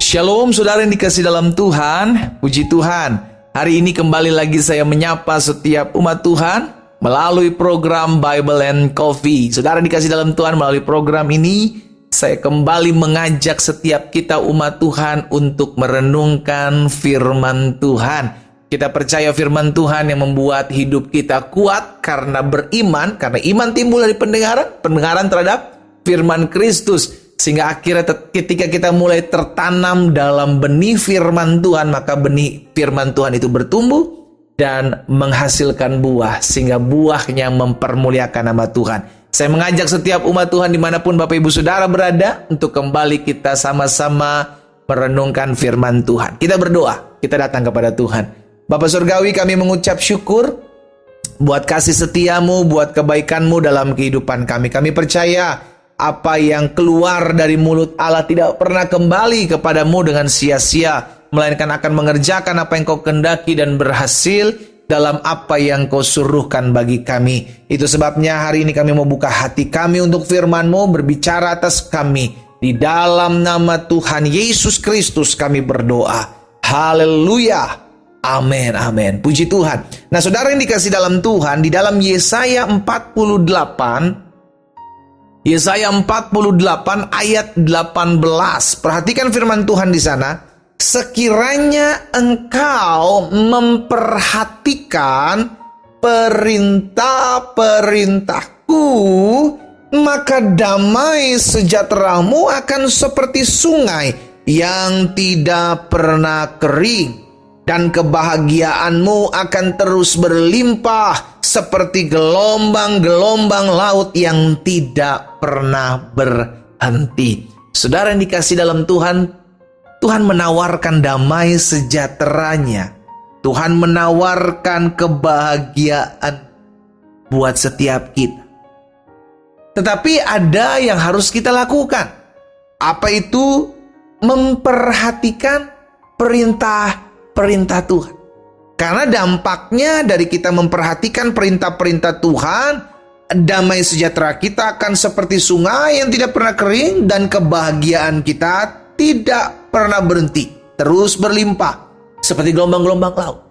Shalom saudara yang dikasih dalam Tuhan, puji Tuhan. Hari ini kembali lagi saya menyapa setiap umat Tuhan melalui program Bible and Coffee. Saudara dikasih dalam Tuhan, melalui program ini saya kembali mengajak setiap kita umat Tuhan untuk merenungkan firman Tuhan. Kita percaya firman Tuhan yang membuat hidup kita kuat karena beriman, karena iman timbul dari pendengaran terhadap firman Kristus. Sehingga akhirnya ketika kita mulai tertanam dalam benih firman Tuhan, maka benih firman Tuhan itu bertumbuh dan menghasilkan buah, sehingga buahnya mempermuliakan nama Tuhan. Saya mengajak setiap umat Tuhan dimanapun Bapak Ibu Saudara berada, untuk kembali kita sama-sama merenungkan firman Tuhan. Kita berdoa, kita datang kepada Tuhan. Bapa Surgawi, kami mengucap syukur buat kasih setiamu, buat kebaikanmu dalam kehidupan kami. Kami percaya apa yang keluar dari mulut Allah tidak pernah kembali kepadamu dengan sia-sia, melainkan akan mengerjakan apa yang kau kehendaki dan berhasil dalam apa yang kau suruhkan bagi kami. Itu sebabnya hari ini kami mau buka hati kami untuk firman-Mu, berbicara atas kami. Di dalam nama Tuhan Yesus Kristus kami berdoa. Haleluya. Amin, amin. Puji Tuhan. Nah saudara yang dikasih dalam Tuhan, di dalam Yesaya 48 ayat 18. Perhatikan firman Tuhan di sana. Sekiranya engkau memperhatikan perintah-perintahku, maka damai sejahteramu akan seperti sungai yang tidak pernah kering, dan kebahagiaanmu akan terus berlimpah seperti gelombang-gelombang laut yang tidak pernah berhenti. Saudara yang dikasih dalam Tuhan, Tuhan menawarkan damai sejahteranya. Tuhan menawarkan kebahagiaan buat setiap kita. Tetapi ada yang harus kita lakukan. Apa itu? Memperhatikan perintah Tuhan. Karena dampaknya dari kita memperhatikan perintah-perintah Tuhan, damai sejahtera kita akan seperti sungai yang tidak pernah kering, dan kebahagiaan kita tidak pernah berhenti, terus berlimpah seperti gelombang-gelombang laut.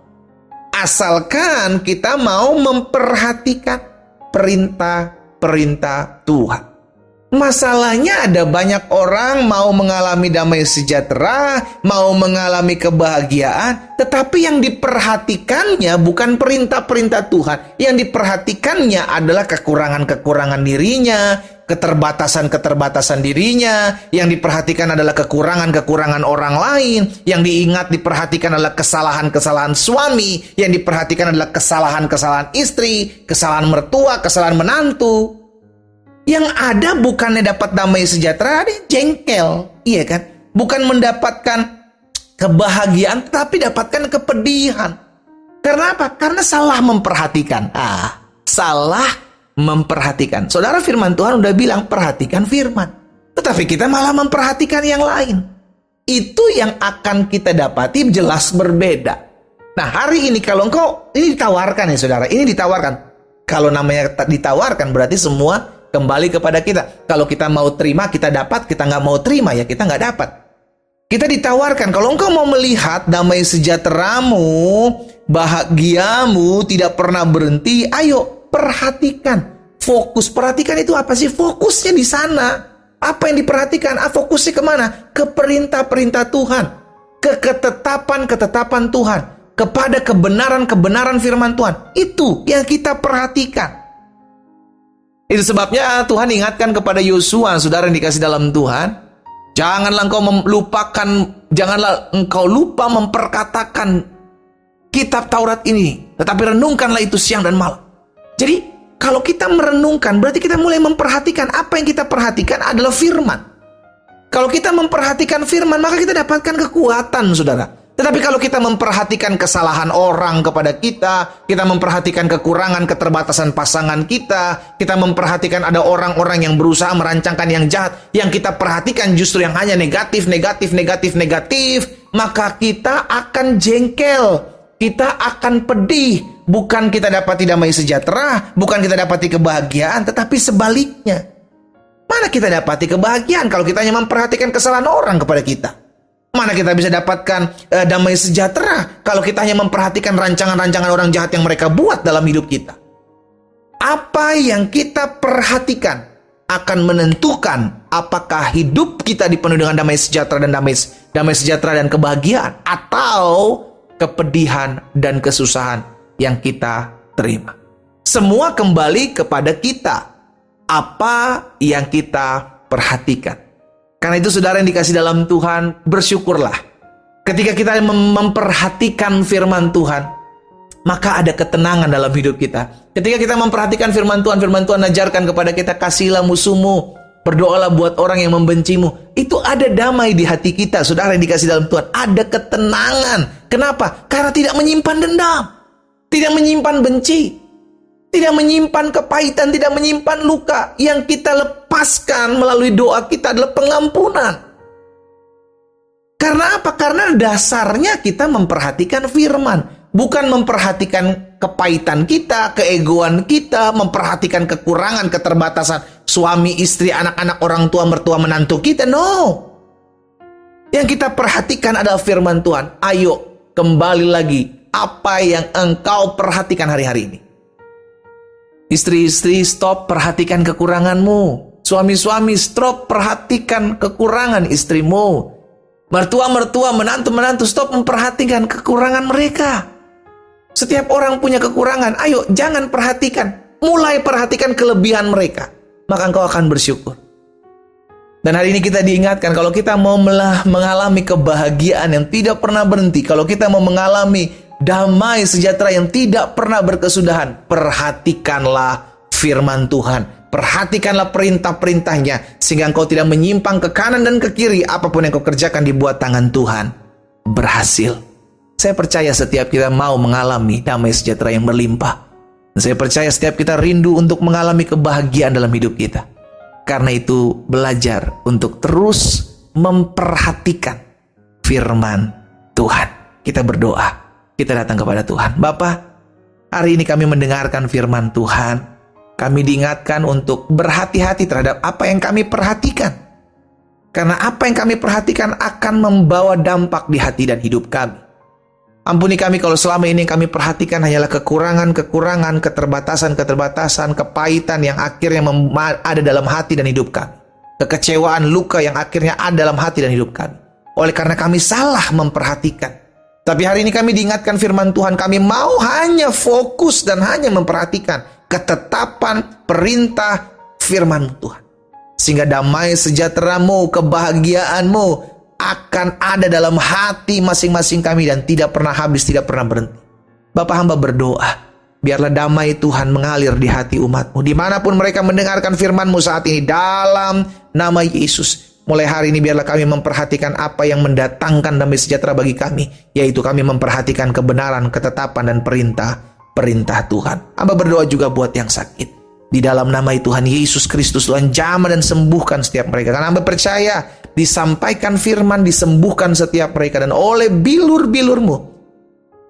Asalkan kita mau memperhatikan perintah-perintah Tuhan. Masalahnya ada banyak orang mau mengalami damai sejahtera, mau mengalami kebahagiaan, tetapi yang diperhatikannya bukan perintah-perintah Tuhan. Yang diperhatikannya adalah kekurangan-kekurangan dirinya, keterbatasan-keterbatasan dirinya. Yang diperhatikan adalah kekurangan-kekurangan orang lain. Yang diperhatikan adalah kesalahan-kesalahan suami. Yang diperhatikan adalah kesalahan-kesalahan istri, kesalahan mertua, kesalahan menantu. Yang ada bukannya dapat damai sejahtera, dia jengkel, iya kan? Bukan mendapatkan kebahagiaan, tetapi dapatkan kepedihan. Karena apa? Karena salah memperhatikan. Salah memperhatikan. Saudara, firman Tuhan udah bilang perhatikan firman, tetapi kita malah memperhatikan yang lain. Itu yang akan kita dapati jelas berbeda. Nah hari ini kalau engkau, ini ditawarkan ya saudara, ini ditawarkan. Kalau namanya ditawarkan berarti semua kembali kepada kita. Kalau kita mau terima, kita dapat. Kita nggak mau terima, ya kita nggak dapat. Kita ditawarkan, kalau engkau mau melihat damai sejahteramu, bahagiamu tidak pernah berhenti, ayo perhatikan. Fokus, perhatikan itu apa sih? Fokusnya di sana. Apa yang diperhatikan? Fokusnya kemana? Ke perintah-perintah Tuhan. Ke ketetapan-ketetapan Tuhan. Kepada kebenaran-kebenaran firman Tuhan. Itu yang kita perhatikan. Itu sebabnya Tuhan ingatkan kepada Yosua, saudara yang dikasih dalam Tuhan, janganlah engkau lupa memperkatakan kitab Taurat ini, tetapi renungkanlah itu siang dan malam. Jadi kalau kita merenungkan, berarti kita mulai memperhatikan. Apa yang kita perhatikan adalah firman. Kalau kita memperhatikan firman, maka kita dapatkan kekuatan, saudara. Tetapi kalau kita memperhatikan kesalahan orang kepada kita memperhatikan kekurangan, keterbatasan pasangan kita memperhatikan ada orang-orang yang berusaha merancangkan yang jahat, yang kita perhatikan justru yang hanya negatif, maka kita akan jengkel, kita akan pedih. Bukan kita dapati damai sejahtera, bukan kita dapati kebahagiaan, tetapi sebaliknya. Mana kita dapati kebahagiaan kalau kita hanya memperhatikan kesalahan orang kepada kita? Mana kita bisa dapatkan damai sejahtera kalau kita hanya memperhatikan rancangan-rancangan orang jahat yang mereka buat dalam hidup kita. Apa yang kita perhatikan akan menentukan apakah hidup kita dipenuhi dengan damai sejahtera dan kebahagiaan, atau kepedihan dan kesusahan yang kita terima. Semua kembali kepada kita, apa yang kita perhatikan. Karena itu saudara yang dikasih dalam Tuhan, bersyukurlah. Ketika kita memperhatikan firman Tuhan, maka ada ketenangan dalam hidup kita. Ketika kita memperhatikan firman Tuhan ajarkan kepada kita, kasihilah musuhmu, berdoalah buat orang yang membencimu. Itu ada damai di hati kita, saudara yang dikasih dalam Tuhan. Ada ketenangan. Kenapa? Karena tidak menyimpan dendam, tidak menyimpan benci, tidak menyimpan kepahitan, tidak menyimpan luka. Yang kita lepaskan melalui doa kita adalah pengampunan. Karena apa? Karena dasarnya kita memperhatikan firman, bukan memperhatikan kepahitan kita, keegoan kita, memperhatikan kekurangan, keterbatasan suami, istri, anak-anak, orang tua, mertua, menantu kita. No. Yang kita perhatikan adalah firman Tuhan. Ayo, kembali lagi. Apa yang engkau perhatikan hari-hari ini? Istri-istri, stop perhatikan kekuranganmu. Suami-suami, stop perhatikan kekurangan istrimu. Mertua-mertua, menantu-menantu, stop memperhatikan kekurangan mereka. Setiap orang punya kekurangan. Ayo, jangan perhatikan. Mulai perhatikan kelebihan mereka. Maka engkau akan bersyukur. Dan hari ini kita diingatkan, kalau kita mau mengalami kebahagiaan yang tidak pernah berhenti, kalau kita mau mengalami damai sejahtera yang tidak pernah berkesudahan, perhatikanlah firman Tuhan. Perhatikanlah perintah-perintahnya, sehingga engkau tidak menyimpang ke kanan dan ke kiri. Apapun yang kau kerjakan dibuat tangan Tuhan berhasil. Saya percaya setiap kita mau mengalami damai sejahtera yang berlimpah. Dan saya percaya setiap kita rindu untuk mengalami kebahagiaan dalam hidup kita. Karena itu belajar untuk terus memperhatikan firman Tuhan. Kita berdoa. Kita datang kepada Tuhan. Bapa, hari ini kami mendengarkan firman Tuhan. Kami diingatkan untuk berhati-hati terhadap apa yang kami perhatikan. Karena apa yang kami perhatikan akan membawa dampak di hati dan hidup kami. Ampuni kami kalau selama ini yang kami perhatikan hanyalah kekurangan-kekurangan, keterbatasan-keterbatasan, kepahitan yang akhirnya ada dalam hati dan hidup kami. Kekecewaan, luka yang akhirnya ada dalam hati dan hidup kami. Oleh karena kami salah memperhatikan. Tapi hari ini kami diingatkan firman Tuhan, kami mau hanya fokus dan hanya memperhatikan ketetapan perintah firman Tuhan. Sehingga damai sejahtera-Mu, kebahagiaan-Mu akan ada dalam hati masing-masing kami dan tidak pernah habis, tidak pernah berhenti. Bapa, hamba berdoa, biarlah damai Tuhan mengalir di hati umat-Mu. Dimanapun mereka mendengarkan firman-Mu saat ini, dalam nama Yesus. Mulai hari ini biarlah kami memperhatikan apa yang mendatangkan damai sejahtera bagi kami, yaitu kami memperhatikan kebenaran, ketetapan, dan perintah Tuhan. Hamba berdoa juga buat yang sakit. Di dalam nama Tuhan Yesus Kristus, Tuhan jamah dan sembuhkan setiap mereka. Karena hamba percaya disampaikan firman, disembuhkan setiap mereka. Dan oleh bilur-bilur-Mu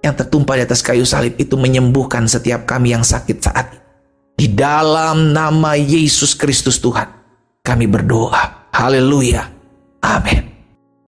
yang tertumpah di atas kayu salib itu menyembuhkan setiap kami yang sakit saat ini. Di dalam nama Yesus Kristus Tuhan, kami berdoa. Haleluya. Amin.